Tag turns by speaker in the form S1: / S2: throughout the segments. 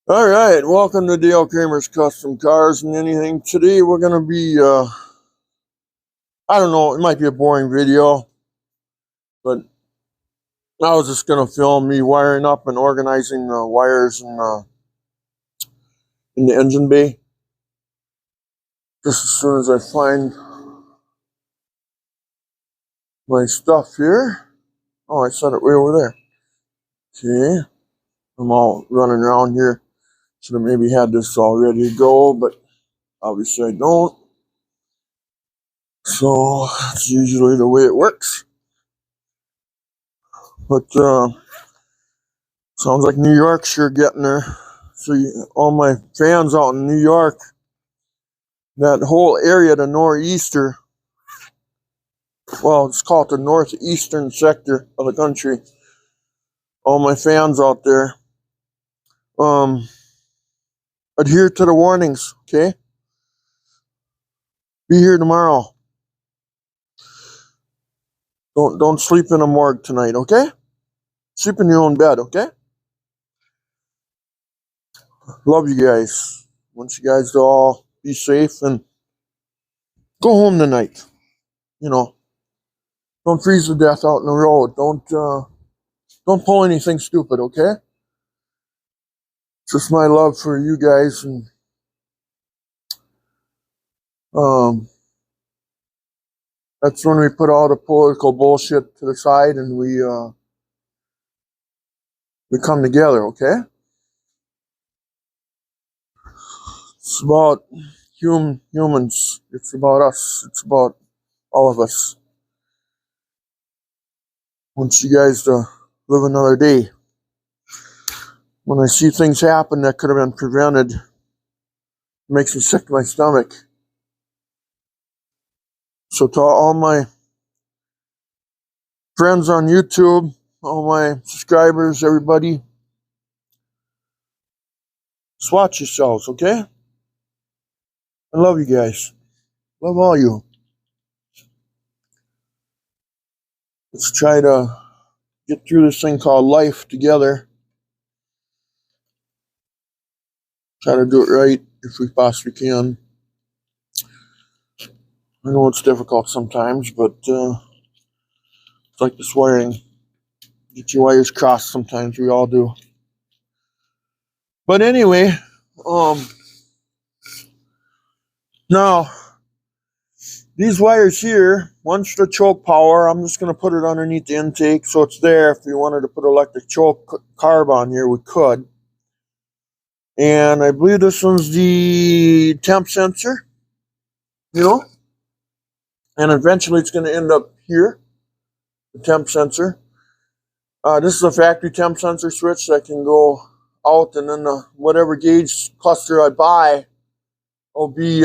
S1: All right, welcome to Dale Kramer's Custom Cars and Anything. Today we're going to be, I don't know, it might be a boring video, but I was just going to film me wiring up and organizing the wires in the engine bay. Just as soon as I find my stuff here. Oh, I set it way over there. Okay, I'm all running around here. Should have maybe had this all ready to go, but obviously I don't. So that's usually the way it works. But sounds like New York's sure getting there. See, all my fans out in New York, that whole area, the northeaster, well, it's called the northeastern sector of the country. All my fans out there, adhere to the warnings, okay? Be here tomorrow. Don't sleep in a morgue tonight, okay? Sleep in your own bed, okay? Love you guys. Want you guys to all be safe and go home tonight. You know, don't freeze to death out in the road. Don't pull anything stupid, okay? Just my love for you guys, and that's when we put all the political bullshit to the side and we come together, okay? It's about humans. It's about us. It's about all of us. I want you guys to live another day. When I see things happen that could have been prevented, it makes me sick to my stomach. So to all my friends on YouTube, all my subscribers, everybody, just watch yourselves, okay? I love you guys. Love all you. Let's try to get through this thing called life together. Try to do it right if we possibly can. I know it's difficult sometimes, but it's like this wiring. Get your wires crossed sometimes. We all do. But anyway, now these wires here, one's the choke power. I'm just going to put it underneath the intake so it's there. If we wanted to put electric choke carb on here, we could. And I believe this one's the temp sensor, you know? And eventually it's going to end up here, the temp sensor. This is a factory temp sensor switch that can go out, and then whatever gauge cluster I buy will be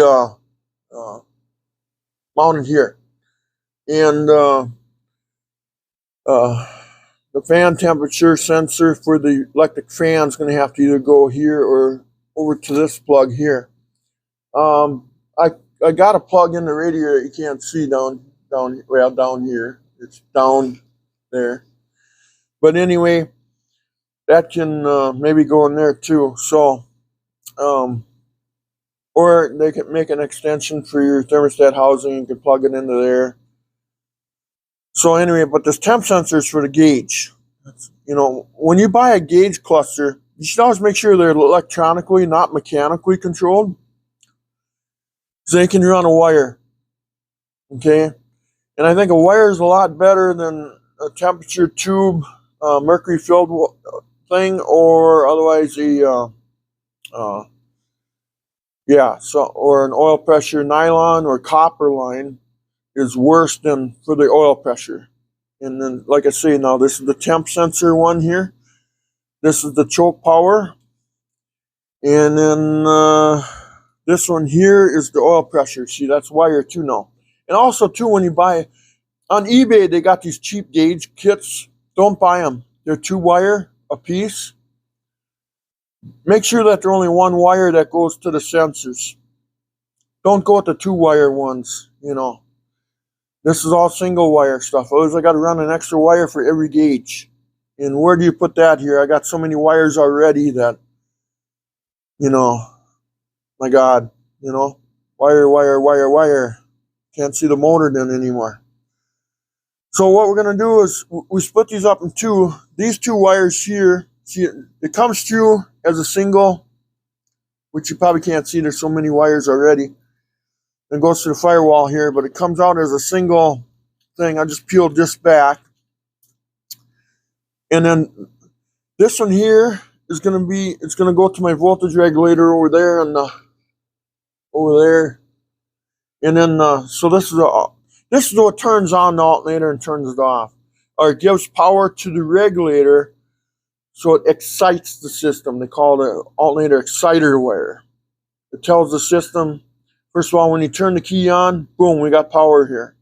S1: mounted here. And the fan temperature sensor for the electric fan is going to have to either go here or over to this plug here. I got a plug in the radiator that you can't see down here. It's down there. But anyway, that can maybe go in there too. So, or they can make an extension for your thermostat housing. You can plug it into there. So anyway, but this temp sensor is for the gauge. You know, when you buy a gauge cluster, you should always make sure they're electronically, not mechanically controlled. So they can run a wire. Okay? And I think a wire is a lot better than a temperature tube, mercury filled thing, or otherwise or an oil pressure nylon or copper line is worse than for the oil pressure. And then, like I say, now this is the temp sensor one here. This is the choke power. And then this one here is the oil pressure. See, that's wire too now. And also too, when you buy on eBay, they got these cheap gauge kits. Don't buy them. They're 2 wire a piece. Make sure that there's only 1 wire that goes to the sensors. Don't go with the 2 wire ones, you know. This is all single wire stuff. Otherwise, I got to run an extra wire for every gauge. And where do you put that here? I got so many wires already that you know, my God, you know, wire, wire, wire, wire. Can't see the motor then anymore. So what we're going to do is we split these up in two. These two wires here, see, it comes through as a single, which you probably can't see. There's so many wires already. It goes to the firewall here, but it comes out as a single thing. I just peeled this back. And then this one here is going to be, it's going to go to my voltage regulator over there and over there. And then, so this is what turns on the alternator and turns it off. Or it gives power to the regulator, so it excites the system. They call it an alternator exciter wire. It tells the system, first of all, when you turn the key on, boom, we got power here.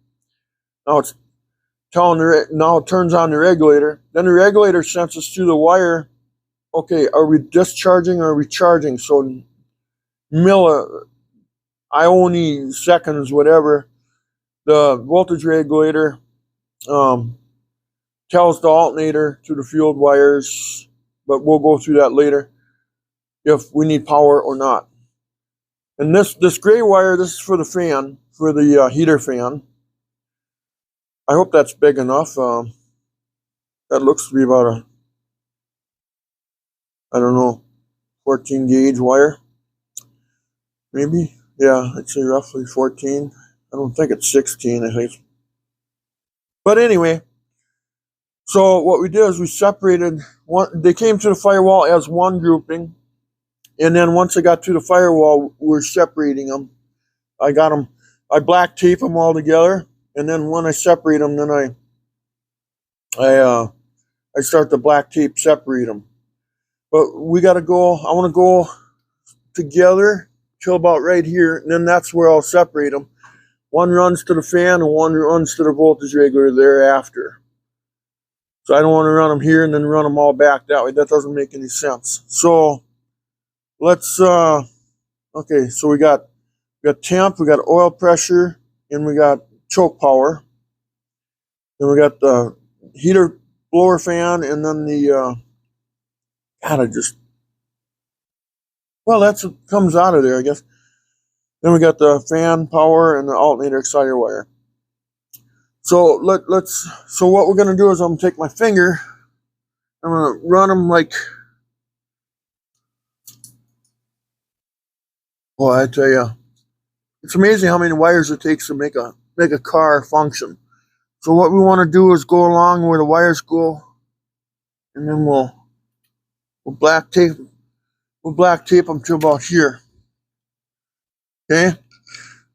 S1: Now it's telling now it turns on the regulator. Then the regulator senses through the wire, okay, are we discharging or recharging? So ione seconds, whatever, the voltage regulator tells the alternator to the field wires, but we'll go through that later, if we need power or not. And this gray wire, this is for the fan, for the heater fan. I hope that's big enough. That looks to be about a, I don't know, 14 gauge wire. Maybe? Yeah, I'd say roughly 14. I don't think it's 16, I think. But anyway, so what we did is we separated one. They came to the firewall as one grouping. And then once I got to the firewall, we're separating them. I black tape them all together. And then when I separate them, then I start to black tape separate them. But we got to go, I want to go together till about right here. And then that's where I'll separate them. One runs to the fan and one runs to the voltage regulator thereafter. So I don't want to run them here and then run them all back that way. That doesn't make any sense. So let's, okay, so we got temp, we got oil pressure, and we got choke power. Then we got the heater blower fan, and then the, well, that's what comes out of there, I guess. Then we got the fan power and the alternator exciter wire. So so what we're going to do is I'm going to take my finger, I'm going to run them like, well, I tell you, it's amazing how many wires it takes to make a car function. So what we want to do is go along where the wires go, and then we'll black tape them to about here. Okay,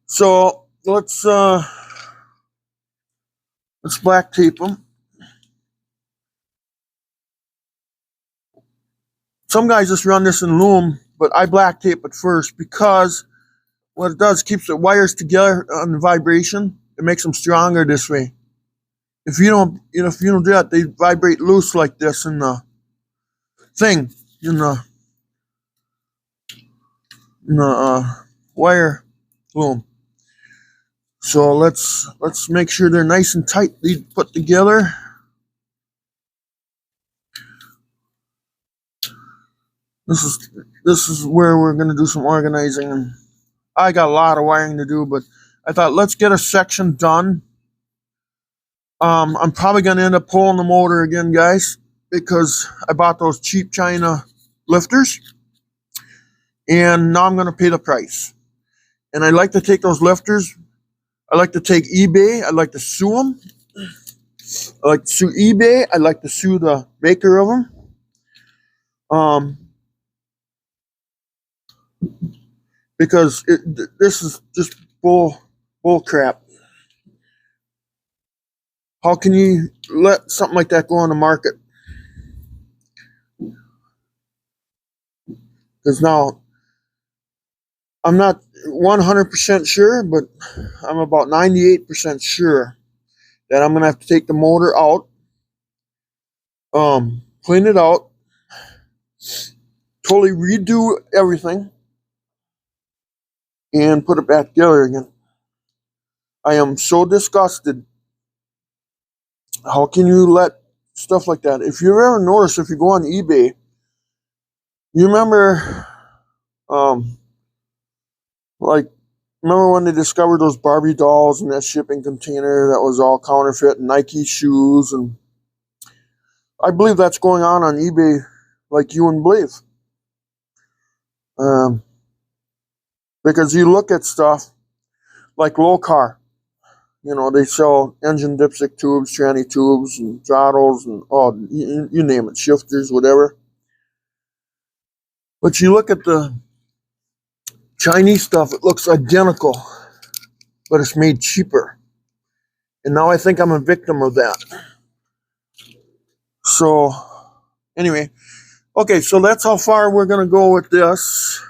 S1: so let's black tape them. Some guys just run this in loom, but I black tape it first because what it does keeps the wires together on the vibration. It makes them stronger this way. If you don't do that, they vibrate loose like this in the thing, in the wire loom. So let's make sure they're nice and tightly put together. This is where we're going to do some organizing. And I got a lot of wiring to do, but I thought let's get a section done. I'm probably going to end up pulling the motor again, guys, because I bought those cheap China lifters, and now I'm going to pay the price. And I like to take those lifters. I like to take eBay. I like to sue them. I like to sue eBay. I like to sue the maker of them. Because this is just bull crap. How can you let something like that go on the market? Because now I'm not 100% sure, but I'm about 98% sure that I'm going to have to take the motor out, clean it out, totally redo everything, and put it back together again. I am so disgusted. How can you let stuff like that? If you ever notice, if you go on eBay, you remember Like, remember when they discovered those Barbie dolls in that shipping container that was all counterfeit, Nike shoes, and I believe that's going on eBay like you wouldn't believe. Because you look at stuff like low car, they sell engine dipstick tubes, tranny tubes, and throttles, and you name it, shifters, whatever. But you look at the Chinese stuff, it looks identical, but it's made cheaper. And now I think I'm a victim of that. So, anyway, okay, so that's how far we're going to go with this.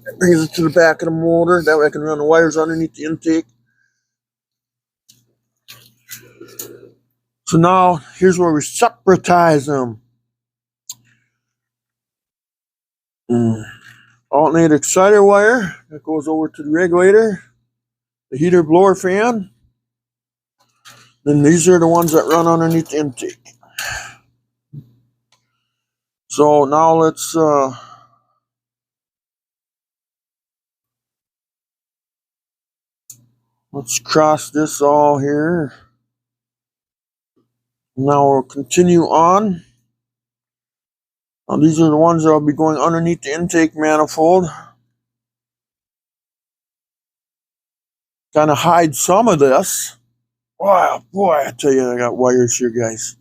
S1: That brings it to the back of the motor. That way I can run the wires underneath the intake. So now, here's where we separatize them. Alternate exciter wire that goes over to the regulator, the heater blower fan. Then these are the ones that run underneath the intake. So now let's cross this all here. Now we'll continue on. Now these are the ones that will be going underneath the intake manifold. Kind of hide some of this. Wow, boy, I tell you, I got wires here, guys.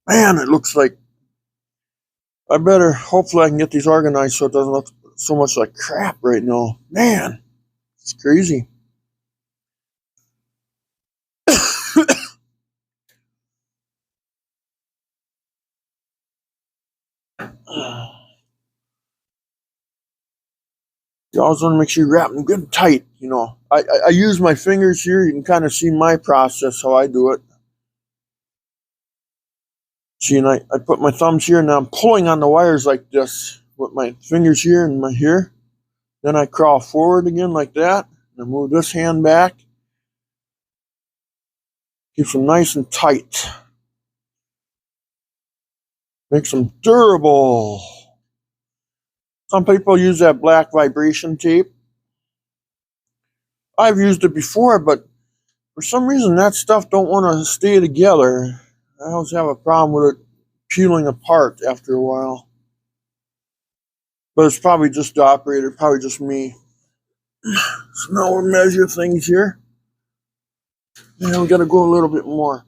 S1: Man, it looks like hopefully I can get these organized so it doesn't look so much like crap right now. Man, it's crazy. You always want to make sure you wrap them good and tight, I use my fingers here. You can kind of see my process, how I do it. See, and I put my thumbs here, and I'm pulling on the wires like this with my fingers here and my here. Then I crawl forward again like that, and I move this hand back. Keeps them nice and tight. Makes them durable. Some people use that black vibration tape. I've used it before, but for some reason that stuff don't want to stay together. I always have a problem with it peeling apart after a while. But it's probably just the operator, probably just me. So now we'll measure things here. And we got to go a little bit more.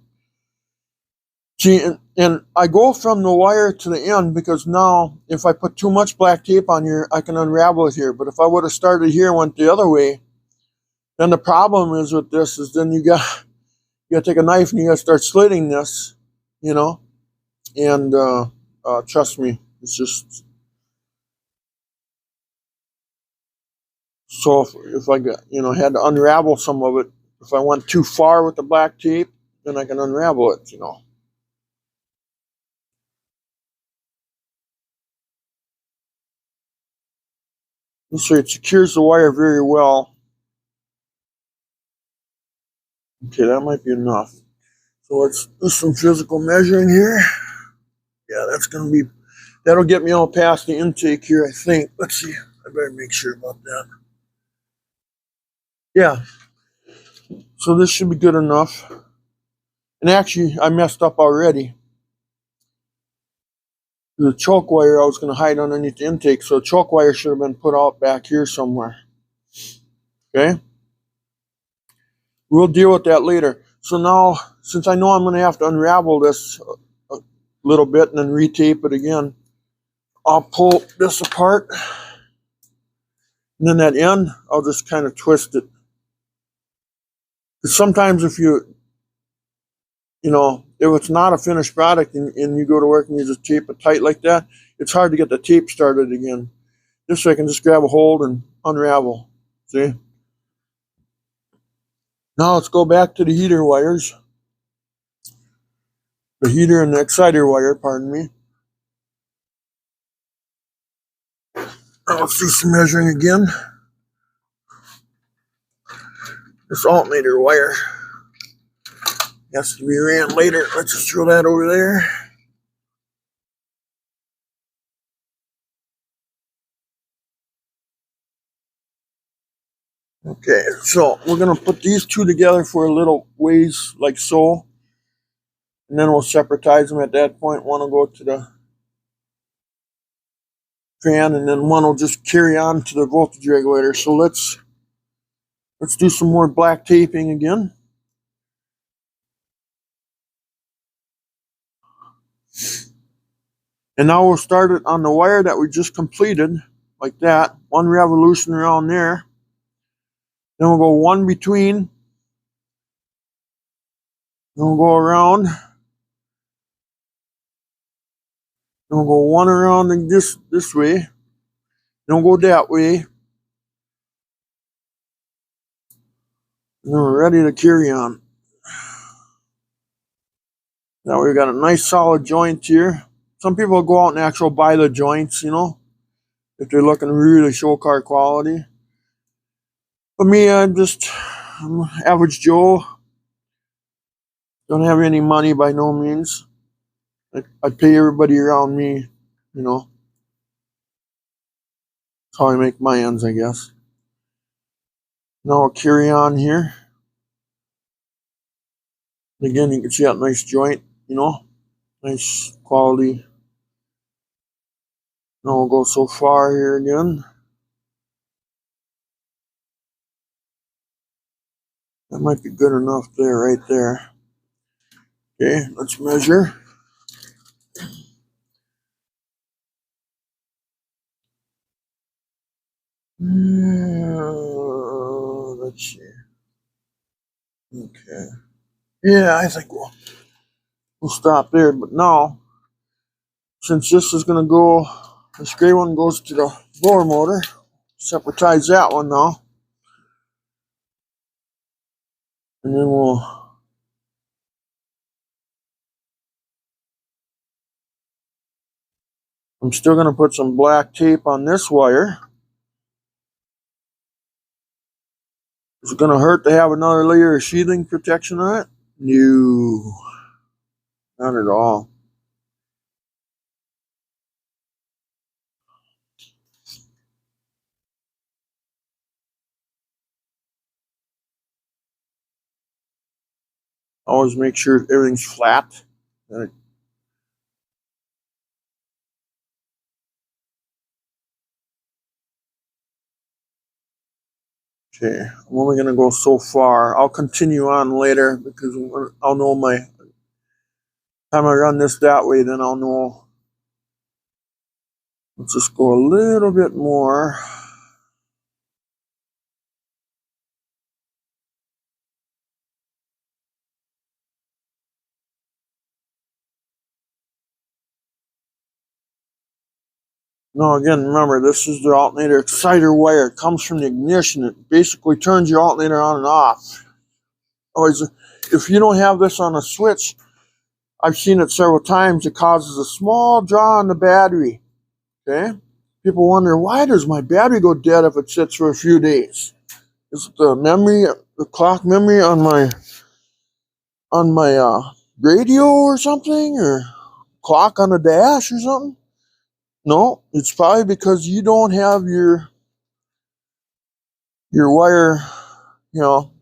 S1: See, and I go from the wire to the end because now if I put too much black tape on here, I can unravel it here. But if I would have started here and went the other way, then the problem is with this is then you got to take a knife and you got to start slitting this, and trust me, it's just, so if I got, had to unravel some of it, if I went too far with the black tape, then I can unravel it, This way it secures the wire very well. Okay, that might be enough. So let's do some physical measuring here. Yeah, that'll get me all past the intake here, I think. Let's see. I better make sure about that. Yeah. So this should be good enough. And actually, I messed up already. The choke wire I was going to hide underneath the intake, so the choke wire should have been put out back here somewhere. Okay? We'll deal with that later. So now, since I know I'm going to have to unravel this a little bit and then retape it again, I'll pull this apart. And then that end, I'll just kind of twist it. Because sometimes if if it's not a finished product and you go to work and you just tape it tight like that, it's hard to get the tape started again. This way I can just grab a hold and unravel. See? Now let's go back to the heater wires. The heater and the exciter wire, pardon me. Let's do some measuring again. This alternator wire has to be ran later. Let's just throw that over there. Okay, so we're going to put these two together for a little ways like so. And then we'll separatize them at that point. One will go to the fan, and then one will just carry on to the voltage regulator. So let's do some more black taping again. And now we'll start it on the wire that we just completed, like that. One revolution around there. Then we'll go one between. Then we'll go around. Then we'll go one around this way. Then we'll go that way. And then we're ready to carry on. Now we've got a nice solid joint here. Some people go out and actually buy the joints, you know, if they're looking to really show car quality. But me, I'm average Joe. Don't have any money by no means. I pay everybody around me, you know. That's how I make my ends, I guess. Now I'll carry on here. And again, you can see that nice joint, you know, nice quality. Now we'll go so far here again. That might be good enough there, right there. Okay, let's measure. Let's see. Okay. Yeah, I think we'll stop there. But now, since this is going to go, this gray one goes to the blower motor. Separatize that one now. And then I'm still going to put some black tape on this wire. Is it going to hurt to have another layer of sheathing protection on it? No, not at all. Always make sure everything's flat. Okay, I'm only going to go so far. I'll continue on later because I'll know my time I run this that way, then I'll know. Let's just go a little bit more. Now again, remember, this is the alternator exciter wire. It comes from the ignition. It basically turns your alternator on and off. Always, if you don't have this on a switch, I've seen it several times, it causes a small draw on the battery. Okay? People wonder, why does my battery go dead if it sits for a few days? Is it the memory, the clock memory on my radio or something? Or clock on the dash or something? No, it's probably because you don't have your wire, you know,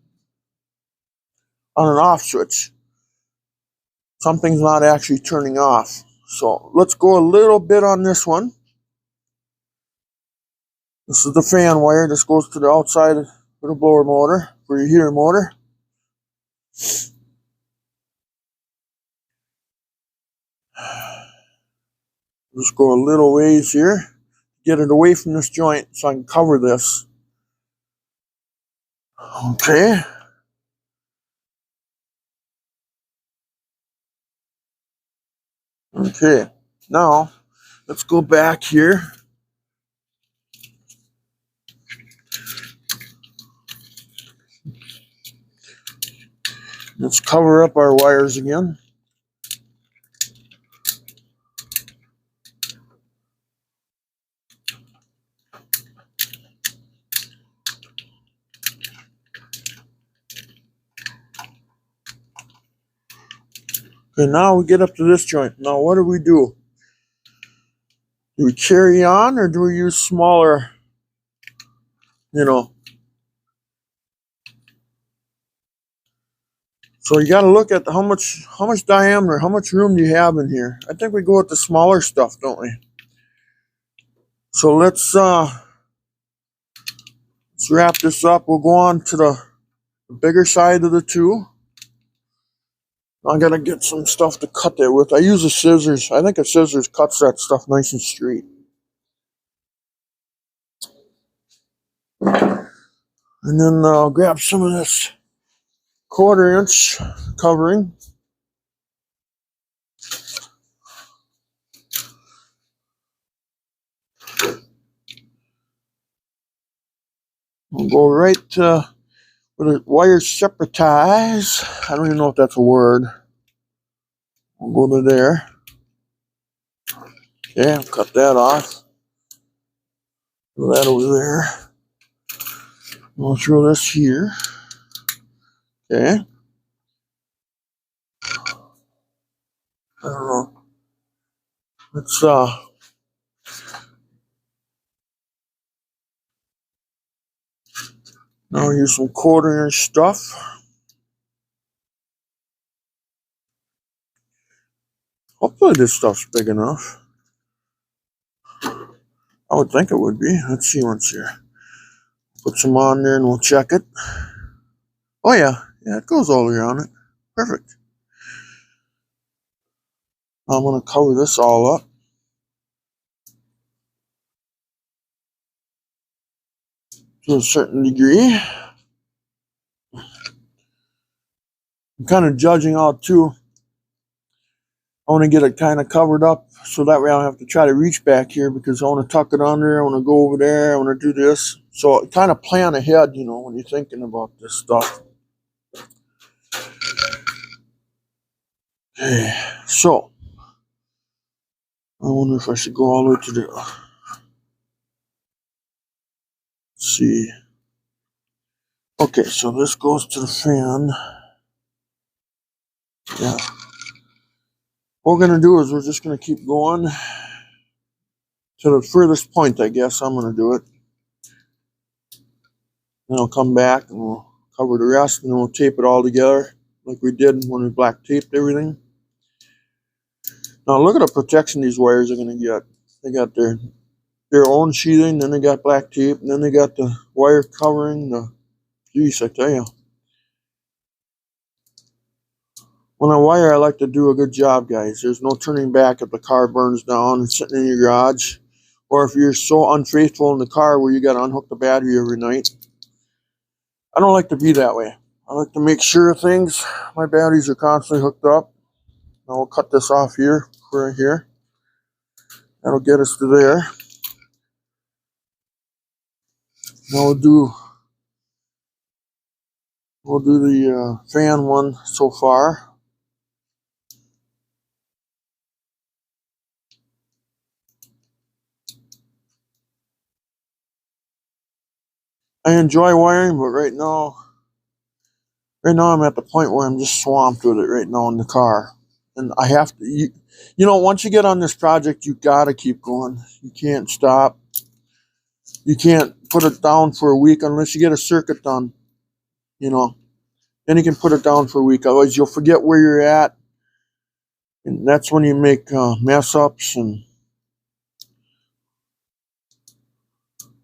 S1: on an off switch. Something's not actually turning off. So let's go a little bit on this one. This is the fan wire. This goes to the outside of the blower motor for your heater motor. Just go a little ways here. Get it away from this joint so I can cover this. Okay. Okay. Now, let's go back here. Let's cover up our wires again. Okay, now we get up to this joint. Now what do? Do we carry on or do we use smaller, you know, So you got to look at how much diameter, how much room do you have in here. I think we go with the smaller stuff, don't we? So let's wrap this up. We'll go on to the bigger side of the two. I gotta get some stuff to cut that with. I use a scissors. I think a scissors cuts that stuff nice and straight. And then I'll grab some of this 1/4 inch covering. We'll go right where the wires separatize. I don't even know if that's a word. We'll go to there. Okay, I'll cut that off. Throw that over there. We'll throw this here. Okay. I don't know. Let's now use some 1/4 inch stuff. Hopefully this stuff's big enough. I would think it would be. Let's see what's here. Put some on there and we'll check it. Oh yeah, it goes all around it. Perfect. I'm gonna cover this all up to a certain degree. I'm kind of judging out too. I want to get it kind of covered up so that way I don't have to try to reach back here because I want to tuck it under. I want to go over there. I want to do this. So kind of plan ahead, you know, when you're thinking about this stuff. Okay, so I wonder if I should go all the way to the. Let's see. Okay, so this goes to the fan. Yeah. What we're going to do is we're just going to keep going to the furthest point, I guess. I'm going to do it. Then I'll come back and we'll cover the rest and then we'll tape it all together like we did when we black taped everything. Now look at the protection these wires are going to get. They got their own sheathing, then they got black tape, and then they got the wire covering. Geez, I tell you. When I wire, I like to do a good job, guys. There's no turning back if the car burns down and sitting in your garage. Or if you're so unfaithful in the car where you got to unhook the battery every night. I don't like to be that way. I like to make sure my batteries are constantly hooked up. Now we'll cut this off here, right here. That'll get us to there. Now we'll do the fan one so far. I enjoy wiring, but right now I'm at the point where I'm just swamped with it right now in the car. And I have to, you know, once you get on this project, you gotta keep going. You can't stop. You can't put it down for a week unless you get a circuit done, you know. Then you can put it down for a week. Otherwise, you'll forget where you're at. And that's when you make mess ups and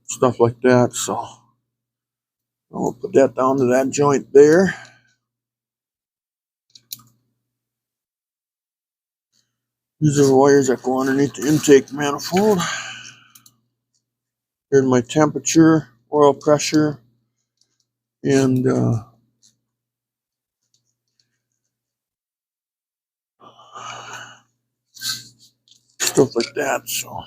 S1: stuff like that. So I'll put that down to that joint there. These are the wires that go underneath the intake manifold. Here's my temperature, oil pressure, and stuff like that. So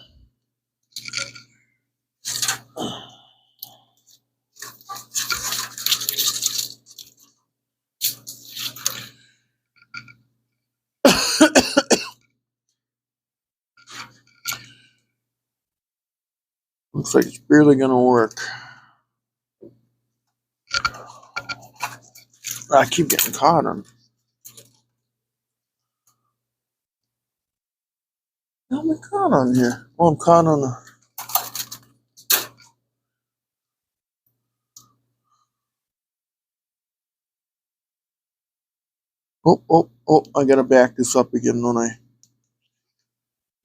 S1: looks like it's barely gonna work. I keep getting caught on. How am I caught on here? Oh, I'm caught on the. Oh, I gotta back this up again, don't I?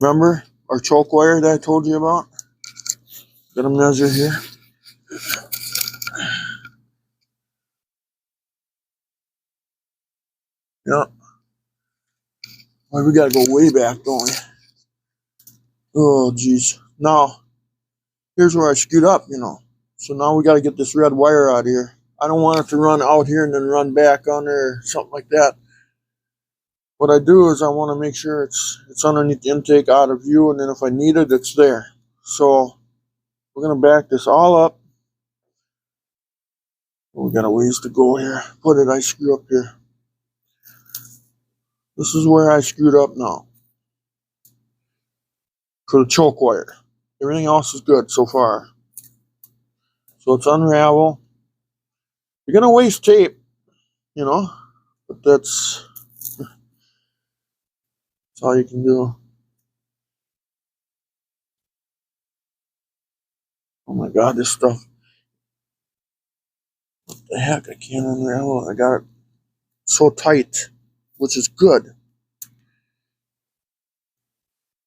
S1: Remember our choke wire that I told you about? Gotta measure here. Yeah. Well, we gotta go way back, don't we? Oh, geez. Now, here's where I screwed up, you know. So now we gotta get this red wire out of here. I don't want it to run out here and then run back on there or something like that. What I do is I want to make sure it's underneath the intake, out of view, and then if I need it, it's there. So we're gonna back this all up. We got a ways to go here. What did I screw up here? This is where I screwed up now. For the choke wire. Everything else is good so far. So it's unravel. You're gonna waste tape, you know, but that's all you can do. Oh my god, this stuff. What the heck? I can't unravel it. I got it so tight, which is good.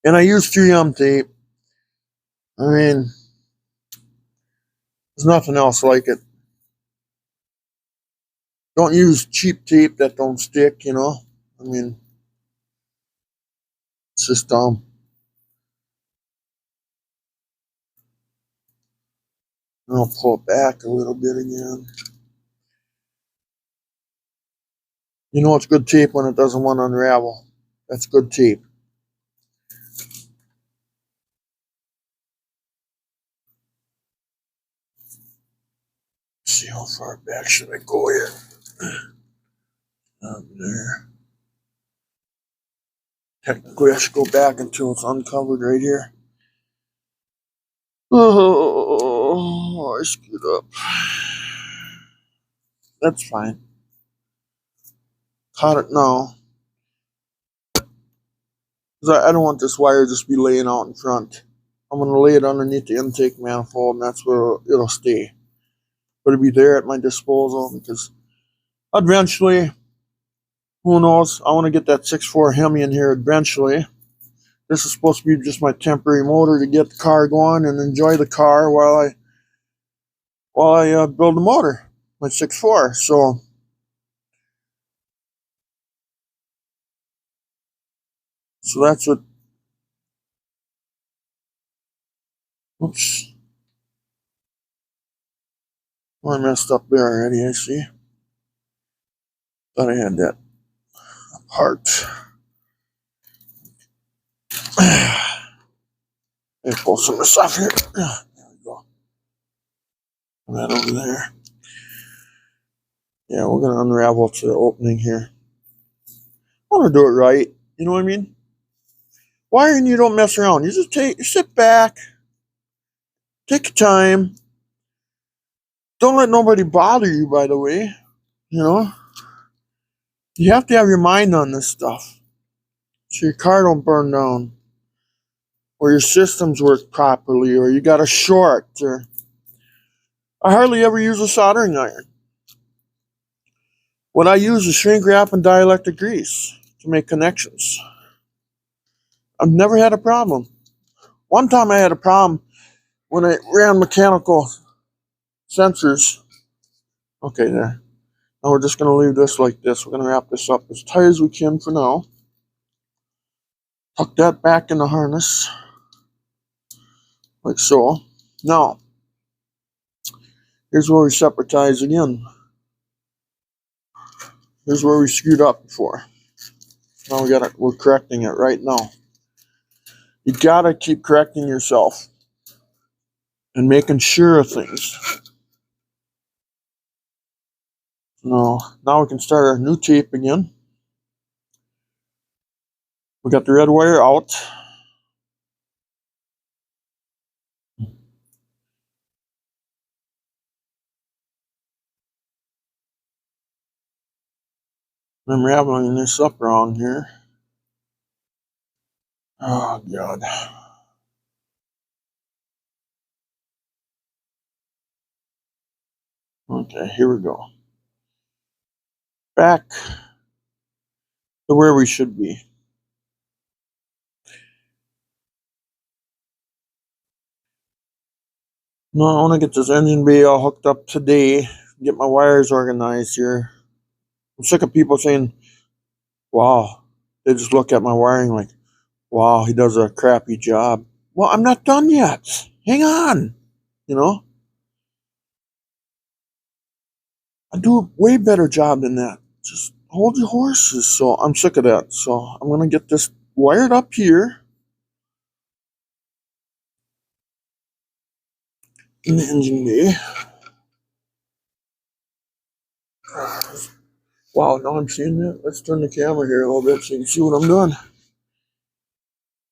S1: And I use 3M tape. I mean, there's nothing else like it. Don't use cheap tape that don't stick, you know. I mean, it's just dumb. I'll pull it back a little bit again. You know it's good tape when it doesn't want to unravel. That's good tape. Let's see how far back should I go here? Up there. Technically, I should go back until it's uncovered right here. Oh, I screwed up. That's fine. Caught it now. Because I don't want this wire just be laying out in front. I'm going to lay it underneath the intake manifold, and that's where it'll stay. But it'll be there at my disposal because eventually, who knows, I want to get that 6.4 Hemi in here eventually. This is supposed to be just my temporary motor to get the car going and enjoy the car while I build the motor, my 6.4. So that's what. Oops, well, I messed up there already. I see. Thought I had that apart. Let me pull some of this off here. There we go. Put that over there. Yeah, we're gonna unravel to the opening here. I want to do it right. You know what I mean? Wiring, you don't mess around. You just sit back, take your time. Don't let nobody bother you. By the way, you know you have to have your mind on this stuff so your car don't burn down, or your systems work properly, or you got a short. Or I hardly ever use a soldering iron. What I use is shrink wrap and dielectric grease to make connections. I've never had a problem. One time I had a problem when I ran mechanical sensors. Okay, there. Now we're just going to leave this like this. We're going to wrap this up as tight as we can for now. Tuck that back in the harness, like so. Now, here's where we separatize again. Here's where we screwed up before. Now we're correcting it right now. You gotta keep correcting yourself and making sure of things. Now we can start our new tape again. We got the red wire out. I'm raveling this up wrong here. Oh, God. Okay, here we go. Back to where we should be. No, I want to get this engine bay all hooked up today, get my wires organized here. I'm sick of people saying, wow, they just look at my wiring like, wow, he does a crappy job. Well, I'm not done yet. Hang on. You know, I do a way better job than that. Just hold your horses. So I'm sick of that. So I'm going to get this wired up here in the engine bay. Wow, now I'm seeing that. Let's turn the camera here a little bit so you can see what I'm doing.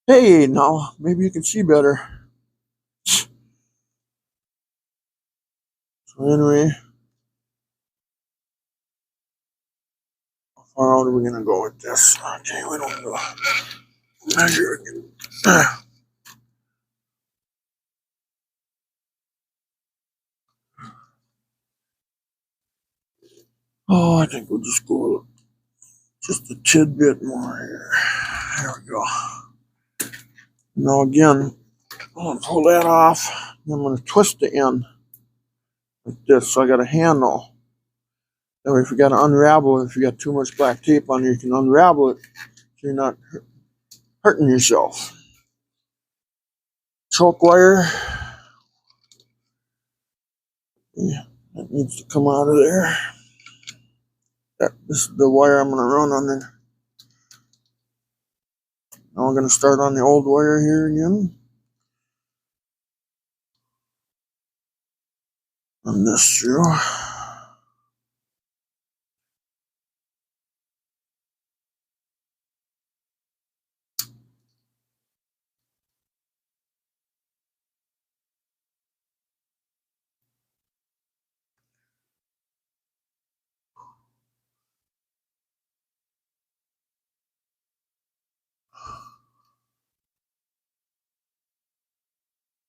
S1: Hey, now maybe you can see better. So anyway, how far out are we gonna go with this? Okay, we don't go measure again. Oh, I think we'll just go just a tidbit more here. There we go. Now again, I'm gonna pull that off. I'm gonna twist the end like this. So I got a handle. That way, if you got to unravel it, if you got too much black tape on you, you can unravel it so you're not hurting yourself. Choke wire. Yeah, that needs to come out of there. This is the wire I'm going to run on there. Now I'm going to start on the old wire here again. Run this through.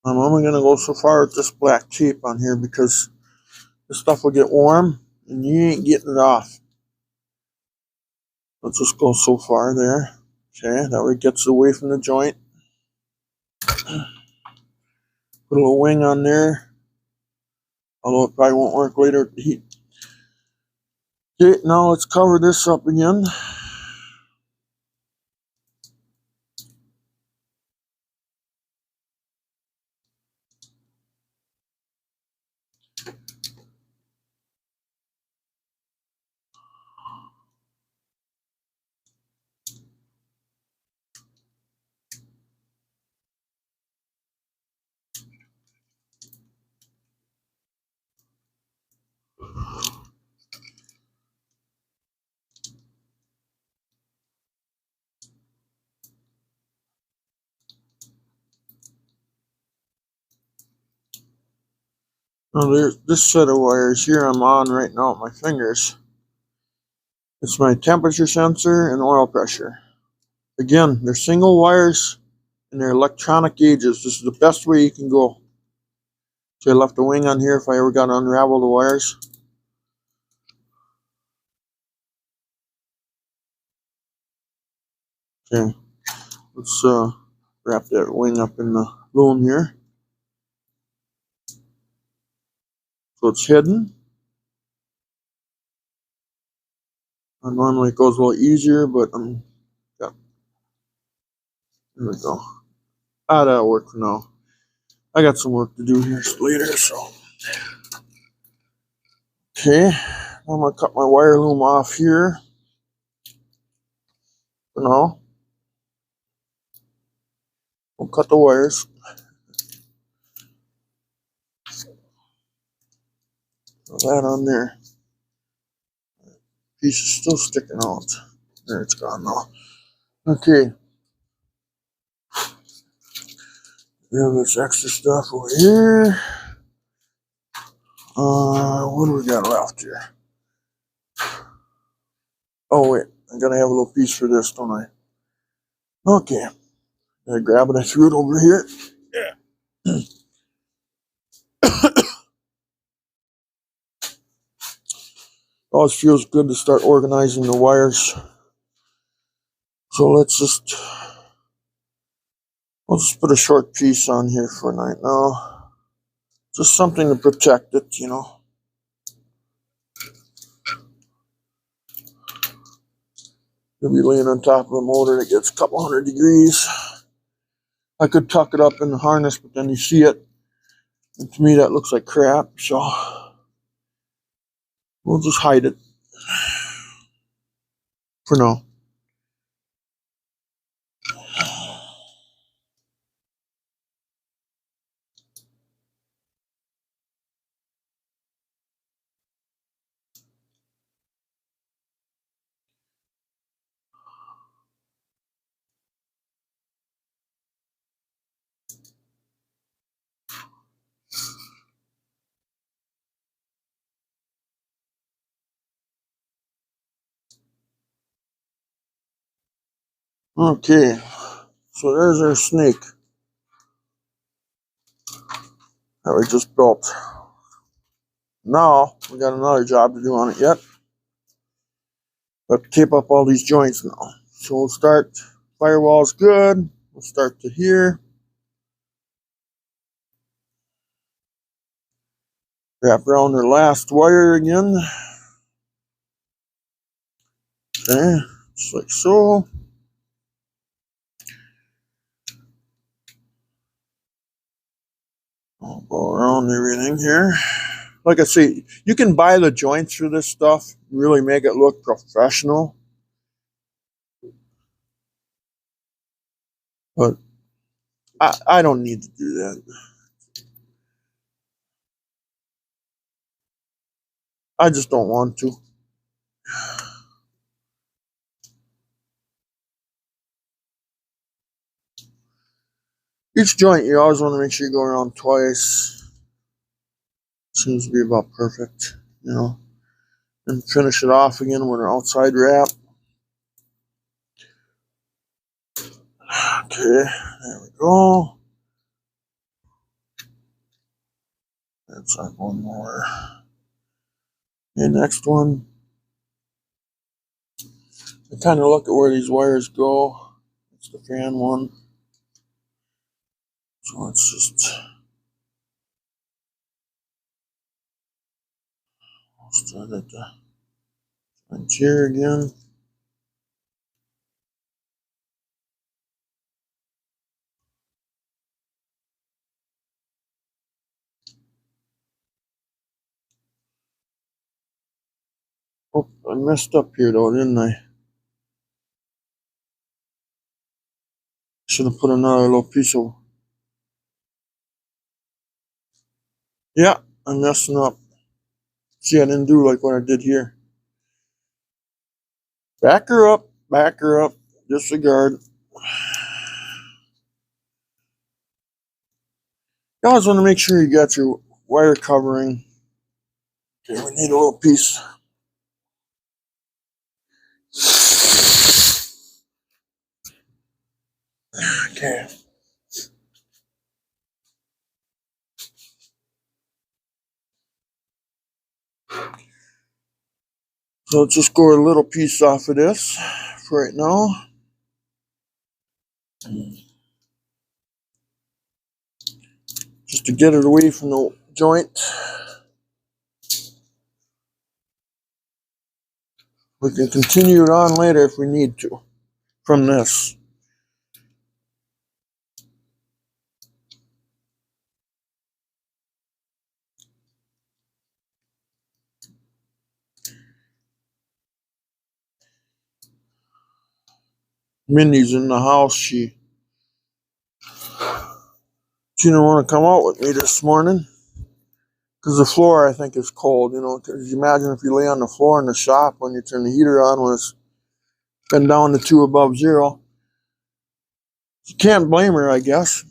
S1: I'm only going to go so far with this black tape on here because this stuff will get warm and you ain't getting it off. Let's just go so far there. Okay, that way it gets away from the joint. Put a little wing on there. Although it probably won't work later with the heat. Okay, now let's cover this up again. Now there's this set of wires here I'm on right now with my fingers. It's my temperature sensor and oil pressure. Again, they're single wires and they're electronic gauges. This is the best way you can go. So I left a wing on here if I ever got to unravel the wires. Okay, let's wrap that wing up in the loom here. So it's hidden. Normally it goes a little easier, but yeah, there we go. That'll work for now. I got some work to do here later, so. Okay, I'm gonna cut my wire loom off here for now. We'll cut the wires. Put that on there. Piece is still sticking out. There, it's gone now. Okay. We have this extra stuff over here. What do we got left here? Oh wait, I gotta have a little piece for this, don't I? Okay. Gotta grab it. I threw it over here. Yeah. Always feels good to start organizing the wires. So we'll just put a short piece on here for right now. Just something to protect it, you know. You'll be laying on top of a motor that gets a couple hundred degrees. I could tuck it up in the harness, but then you see it. And to me, that looks like crap, so we'll just hide it for now. Okay, so there's our snake that we just built. Now, we got another job to do on it yet. But tape up all these joints now. So we'll start, firewall's good. We'll start to here. Wrap around their last wire again. Okay, just like so. I'll go around everything here. Like I say, you can buy the joints for this stuff, really make it look professional. But I don't need to do that. I just don't want to. Each joint, you always want to make sure you go around twice. Seems to be about perfect, you know. And finish it off again with an outside wrap. Okay, there we go. That's like one more. Okay, next one. I kind of look at where these wires go. It's the fan one. So let's just start at the frontier again. Oh, I messed up here though, didn't I? Should have put another little piece of. Yeah, I'm messing up. See, I didn't do like what I did here. Back her up, back her up. Disregard. You always want to make sure you got your wire covering. Okay, we need a little piece. Okay. So let's just go a little piece off of this for right now. Just to get it away from the joint. We can continue it on later if we need to from this. Mindy's in the house. She didn't want to come out with me this morning because the floor, I think, is cold. You know, because you imagine if you lay on the floor in the shop when you turn the heater on when it's been down to 2 above zero. You can't blame her, I guess.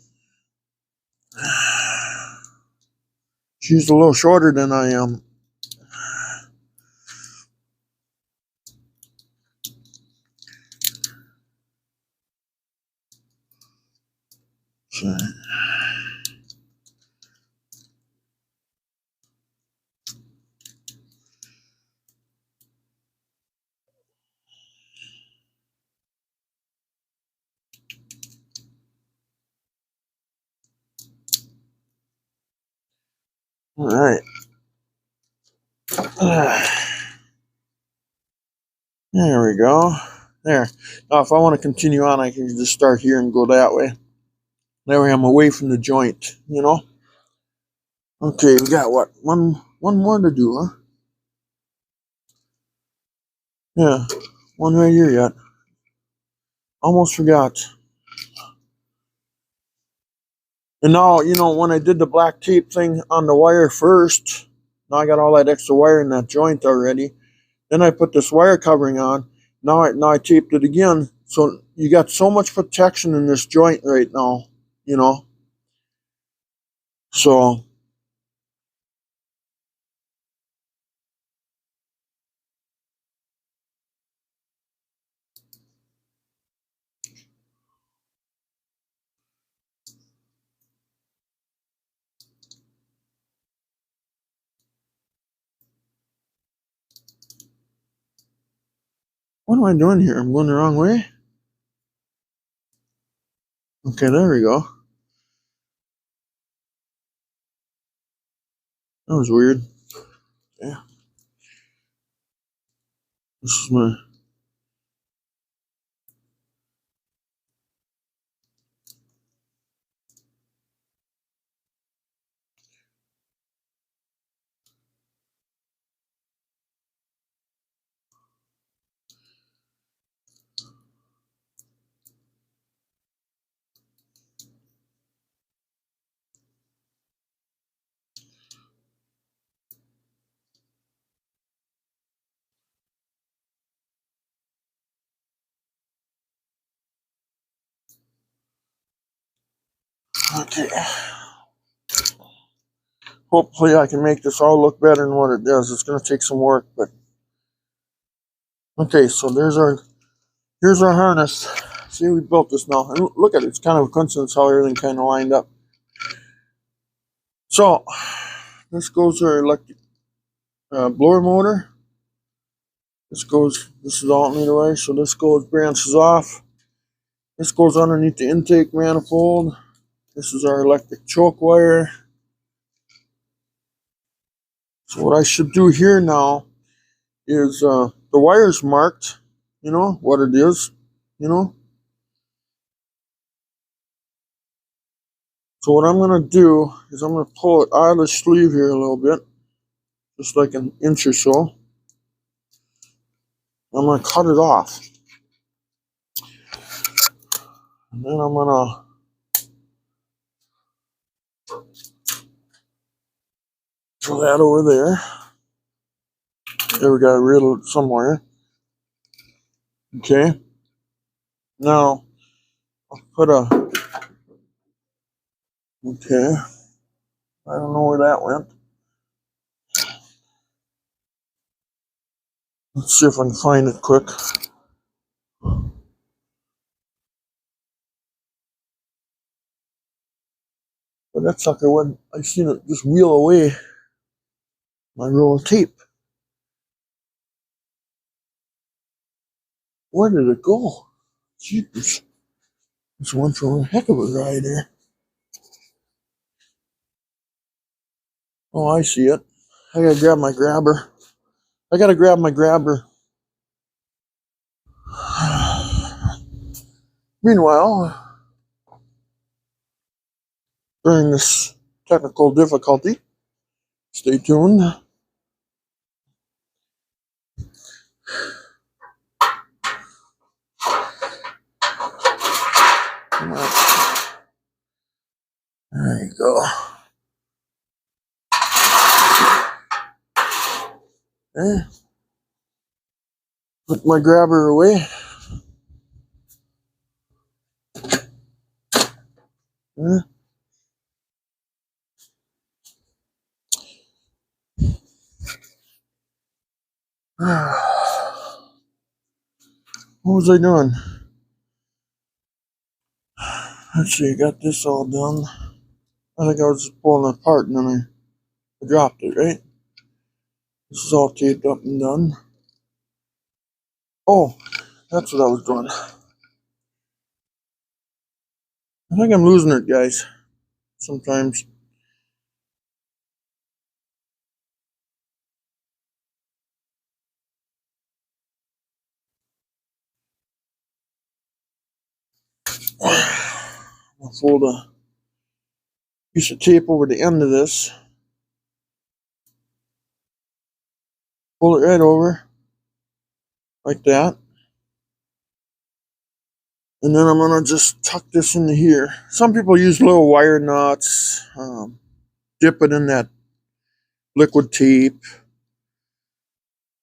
S1: She's a little shorter than I am. So, All right. There we go. There. Now, if I want to continue on, I can just start here and go that way. That way I'm away from the joint, you know? Okay, we got what? One more to do, huh? Yeah, one right here yet. Almost forgot. And now, you know, when I did the black tape thing on the wire first, now I got all that extra wire in that joint already. Then I put this wire covering on. Now I taped it again. So you got so much protection in this joint right now, you know. So what am I doing here? I'm going the wrong way? Okay, there we go. That was weird. Yeah. This is my... Okay. Hopefully I can make this all look better than what it does. It's going to take some work, but... Okay, so here's our harness. See, we built this now. And look at it. It's kind of a coincidence how everything kind of lined up. So, this goes our electric blower motor. This is the alternator wire, so this branches off. This goes underneath the intake manifold. This is our electric choke wire. So what I should do here now is the wire's marked, you know, what it is, you know. So what I'm going to do is I'm going to pull it out of the sleeve here a little bit, just like an inch or so. I'm going to cut it off. And then I'm going to throw that over there. There we got to reel it somewhere. Okay. Now, I'll put a... Okay. I don't know where that went. Let's see if I can find it quick. But that sucker went... I seen it just wheel away my roll of tape. Where did it go? Jeepers. This went for a heck of a ride there. Oh, I see it. I gotta grab my grabber. Meanwhile, during this technical difficulty, stay tuned. There you go. Okay. Put my grabber away. Okay. What was I doing? Let's see, I got this all done. I think I was just pulling it apart and then I dropped it, right? This is all taped up and done. Oh, that's what I was doing. I think I'm losing it, guys. Sometimes. I'll fold a piece of tape over the end of this. Pull it right over, like that. And then I'm going to just tuck this into here. Some people use little wire nuts, dip it in that liquid tape.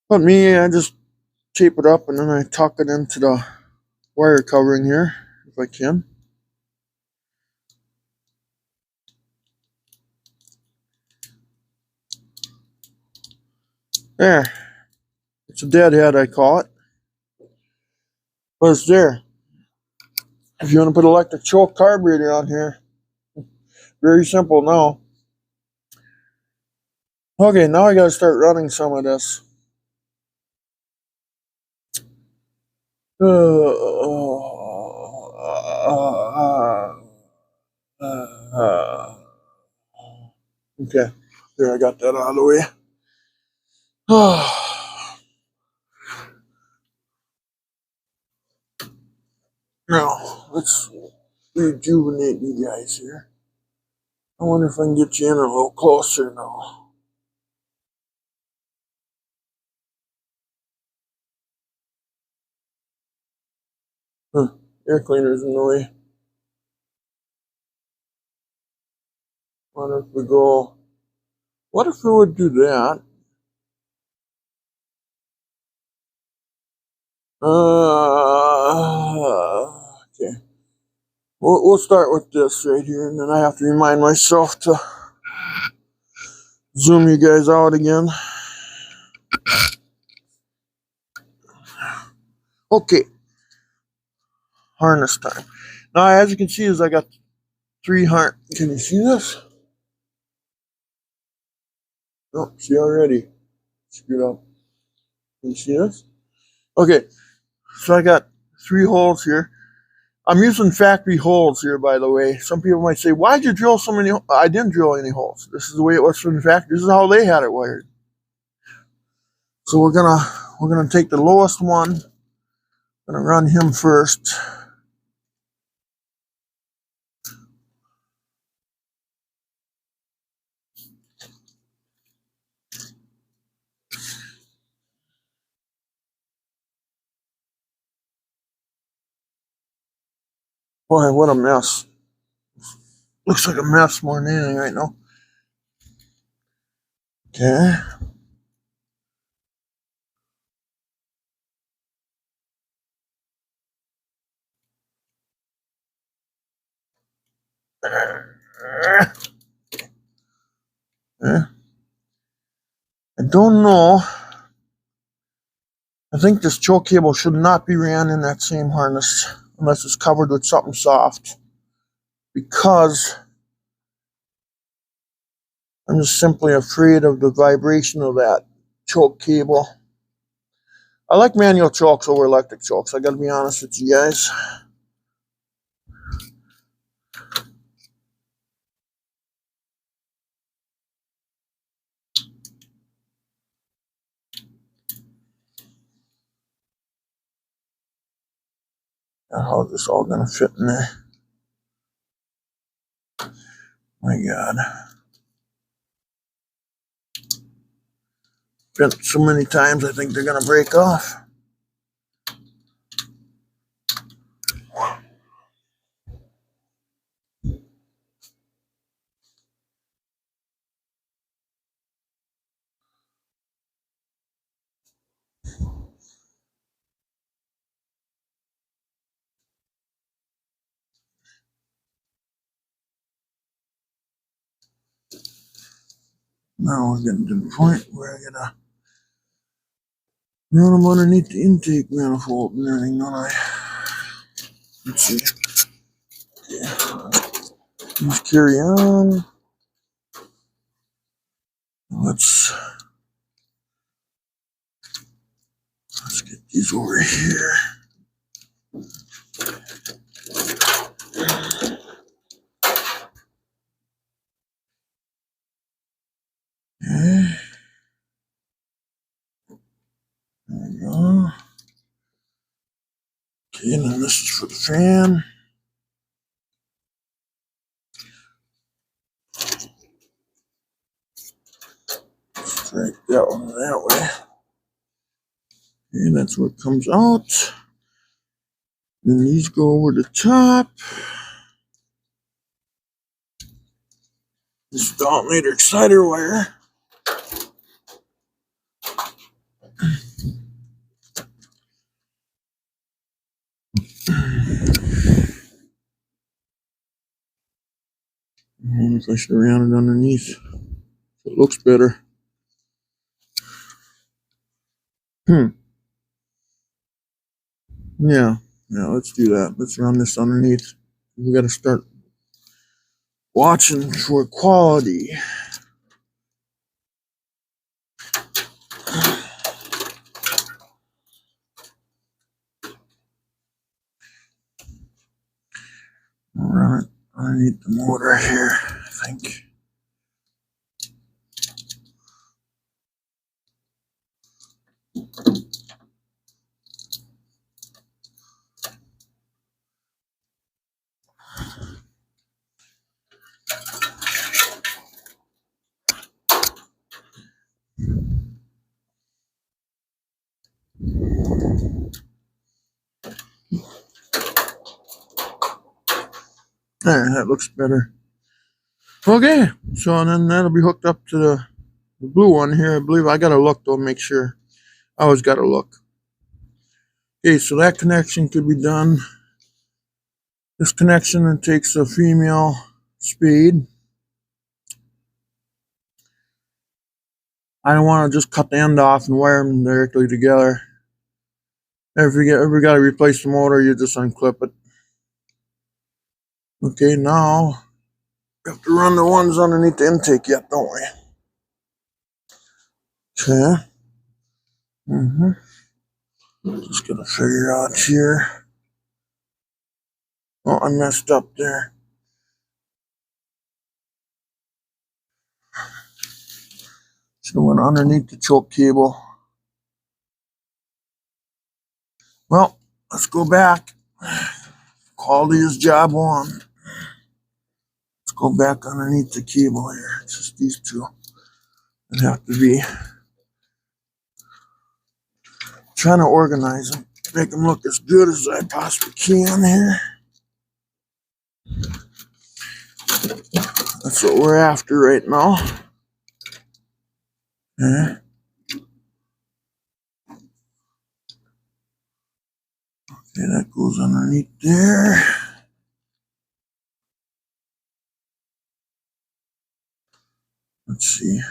S1: But me, I just tape it up and then I tuck it into the wire covering here, if I can. There. It's a deadhead, I call it. But it's there. If you want to put electric choke carburetor on here, very simple now. Okay, now I gotta start running some of this. Okay, there, I got that out of the way. Now, let's rejuvenate you guys here. I wonder if I can get you in a little closer now. Air cleaner's in the way. What if we go... What if we would do that? Okay. We'll start with this right here, and then I have to remind myself to zoom you guys out again. Okay. Harness time. Now, as you can see, I got 3 harness. Can you see this? Oh, see already. Screwed up. Can you see this? Okay. So I got 3 holes here. I'm using factory holes here, by the way. Some people might say, why'd you drill so many holes? I didn't drill any holes. This is the way it was from the factory. This is how they had it wired. So we're gonna take the lowest one. Gonna run him first. Boy, what a mess. Looks like a mess more than anything right now. Okay. I don't know. I think this choke cable should not be ran in that same harness unless it's covered with something soft, because I'm just simply afraid of the vibration of that choke cable. I like manual chokes over electric chokes. I gotta be honest with you guys. How's this all gonna fit in there? My God. Bent so many times I think they're gonna break off. Now we're getting to the point where I gotta run them underneath the intake manifold and everything, don't I? Let's see. Yeah. Let's carry on. Let's get these over here. Okay. There we go. Okay, and then this is for the fan. Drag that one that way. And that's where it comes out. Then these go over the top. This is the alternator exciter wire. I wonder if I should have ran it underneath. It looks better. Yeah, let's do that. Let's run this underneath. We got to start watching for quality. I'll run it underneath the motor here, I think. There, that looks better. Okay, so then that'll be hooked up to the blue one here. I believe I gotta look though, make sure. I always gotta look. Okay, so that connection could be done. This connection then takes a female spade. I don't want to just cut the end off and wire them directly together. If you ever got to replace the motor, you just unclip it. Okay, now we have to run the ones underneath the intake yet, don't we? Okay. Just gonna figure out here. Oh, I messed up there. Should have went underneath the choke cable. Well, let's go back. Quality is job one. Let's go back underneath the cable here. It's just these two that have to be. Trying to organize them, make them look as good as I possibly can here. That's what we're after right now. Okay. Okay, that goes underneath there. Let's see.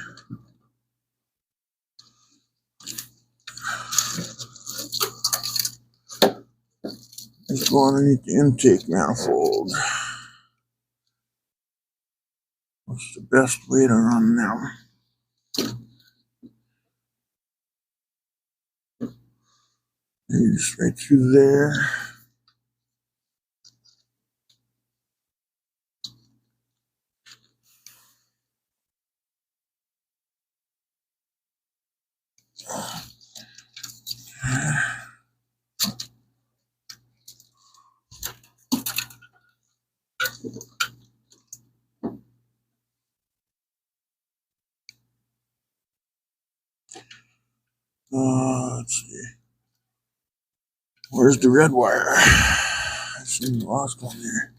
S1: Let's go underneath the intake manifold. What's the best way to run them? Maybe just right through there. Let's see. Where's the red wire? I seem lost one there.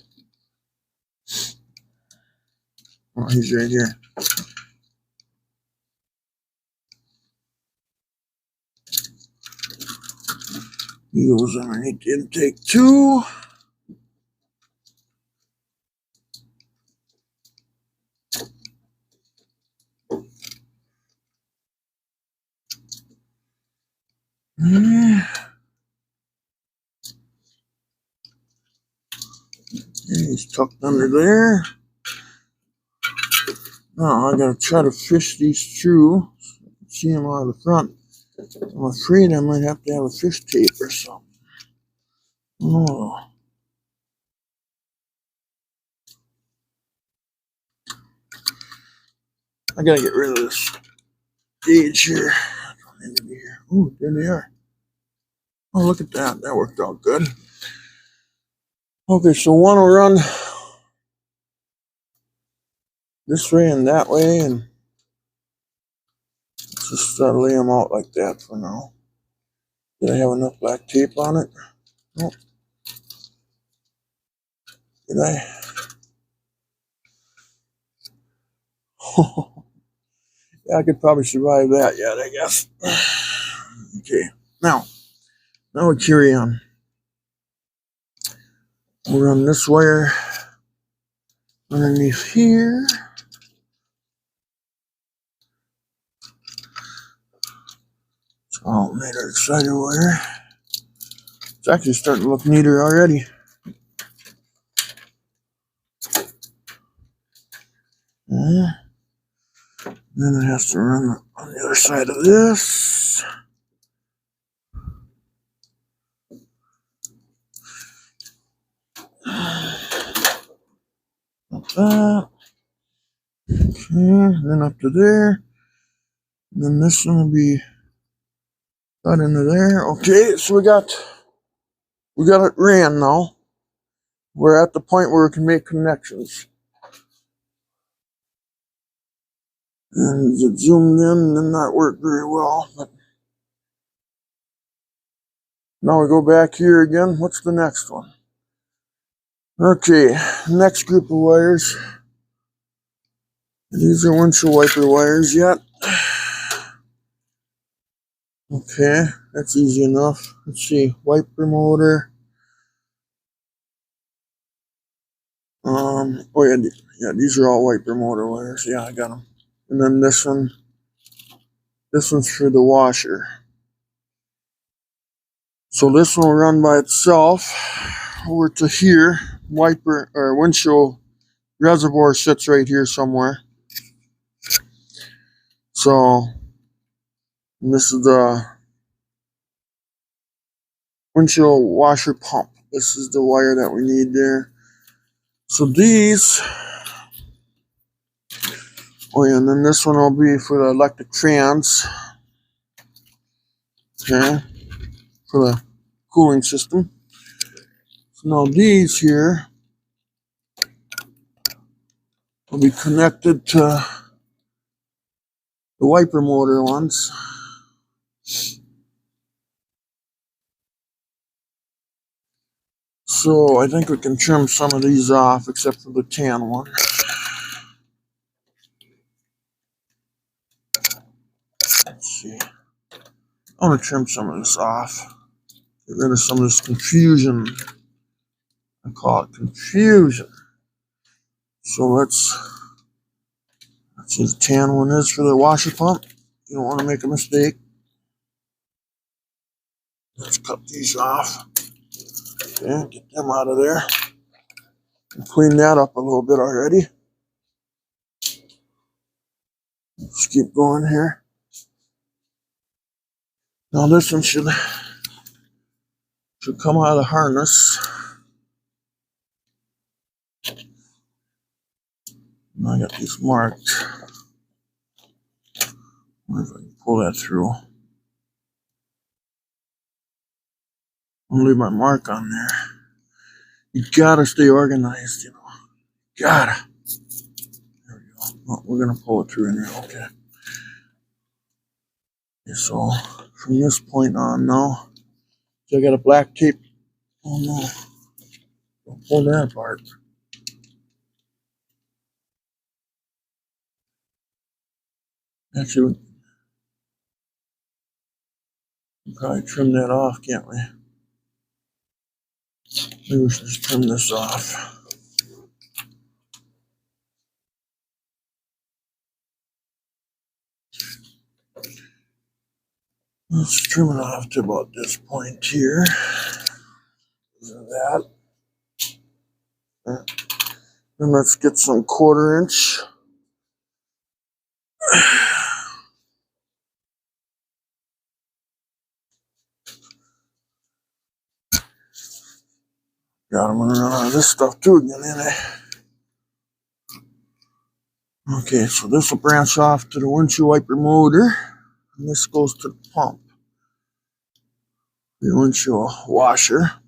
S1: Oh, he's right here. He goes underneath the intake too. He's tucked under there. Now I gotta try to fish these through. See them out of the front. I'm afraid I might have to have a fish tape or something. Oh. I gotta get rid of this gauge here. Oh, there they are. Oh, look at that. That worked out good. Okay, so one will run this way and that way, and let's Just lay them out like that for now. Did I have enough black tape on it? Nope. Did I? Yeah, I could probably survive that yet, I guess. Okay, now we carry on. We'll run this wire underneath here. It's all made our excited wire. It's actually starting to look neater already. Then it has to run on the other side of this. Like that. Okay, then up to there. And then this one will be got into there. Okay, so we got it ran now. We're at the point where we can make connections. And it zoomed in and then that worked very well. But now we go back here again. What's the next one? Okay, next group of wires. These are windshield wiper wires yet. Okay, that's easy enough. Let's see, wiper motor. Oh yeah, these are all wiper motor wires. Yeah, I got them. And then this one's for the washer. So this one will run by itself over to here. Wiper or windshield reservoir sits right here somewhere. So this is the windshield washer pump. This is the wire that we need there. So these, oh yeah, and then this one will be for the electric fans. Okay, for the cooling system. So now these here will be connected to the wiper motor ones. So I think we can trim some of these off except for the tan one. Let's see. I want to trim some of this off. Get rid of some of this confusion. I call it confusion. So let's see, the tan one is for the washer pump. You don't want to make a mistake. Let's cut these off. Okay, get them out of there. And clean that up a little bit already. Let's keep going here. Now this one should come out of the harness. And I got these marked. I wonder if I can pull that through. I'm gonna leave my mark on there. You gotta stay organized, you know. Gotta. There we go. Oh, we're gonna pull it through in there. Okay. So from this point on now, so I got a black tape. Oh no. Don't pull that apart. Actually, we can probably trim that off, can't we? Maybe we should just trim this off. Let's trim it off to about this point here. That. Then let's get some 1/4 inch. God, I'm gonna run out of this stuff too again, ain't I? Okay, so this will branch off to the windshield wiper motor, and this goes to the pump. The windshield washer.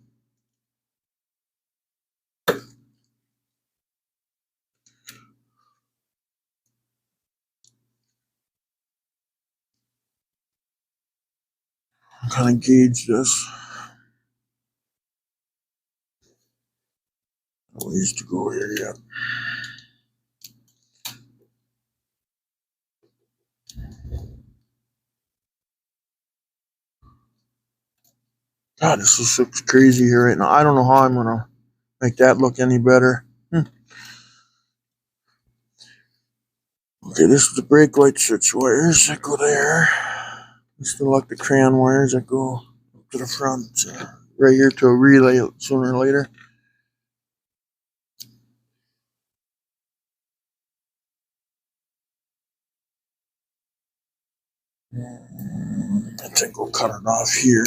S1: kind of gauge this. No ways to go here yet. God, this looks crazy here right now. I don't know how I'm gonna make that look any better. Okay, this is the brake light switch wires that go there. This is the electric crayon wires that go up to the front, right here to a relay sooner or later. I think we'll cut it off here.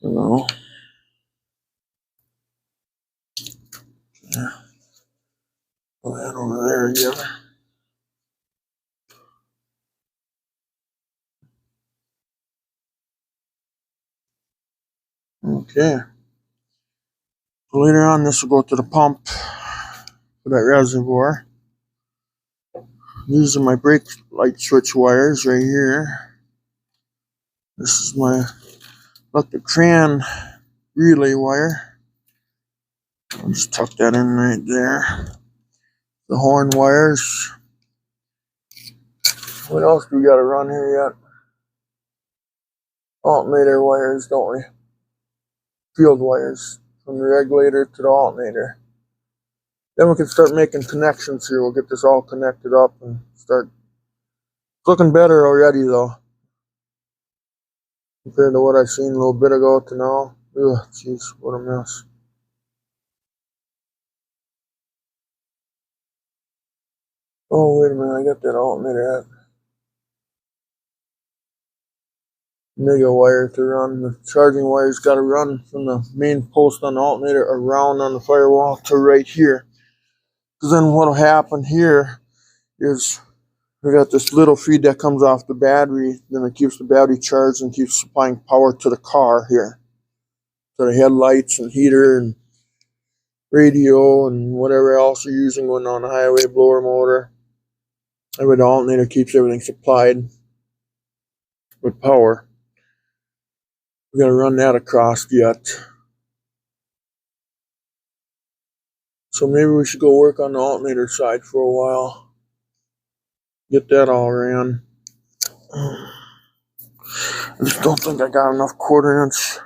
S1: No. Put that over there again. Okay. So later on, this will go to the pump for that reservoir. These are my brake light switch wires right here. This is my electric crayon relay wire. I'll just tuck that in right there. The horn wires. What else do we got to run here yet? Alternator wires, don't we? Field wires from the regulator to the alternator. Then we can start making connections here. We'll get this all connected up and start. It's looking better already though, compared to what I seen a little bit ago to now. Ugh, jeez, what a mess. Oh, wait a minute, I got that alternator at mega wire to run. The charging wire's got to run from the main post on the alternator around on the firewall to right here. Because then what'll happen here is we got this little feed that comes off the battery, then it keeps the battery charged and keeps supplying power to the car here. So the headlights and heater and radio and whatever else you're using when on the highway, blower motor. Every alternator keeps everything supplied with power. We gotta run that across yet. So maybe we should go work on the alternator side for a while. Get that all ran. I just don't think I got enough 1/4 inch.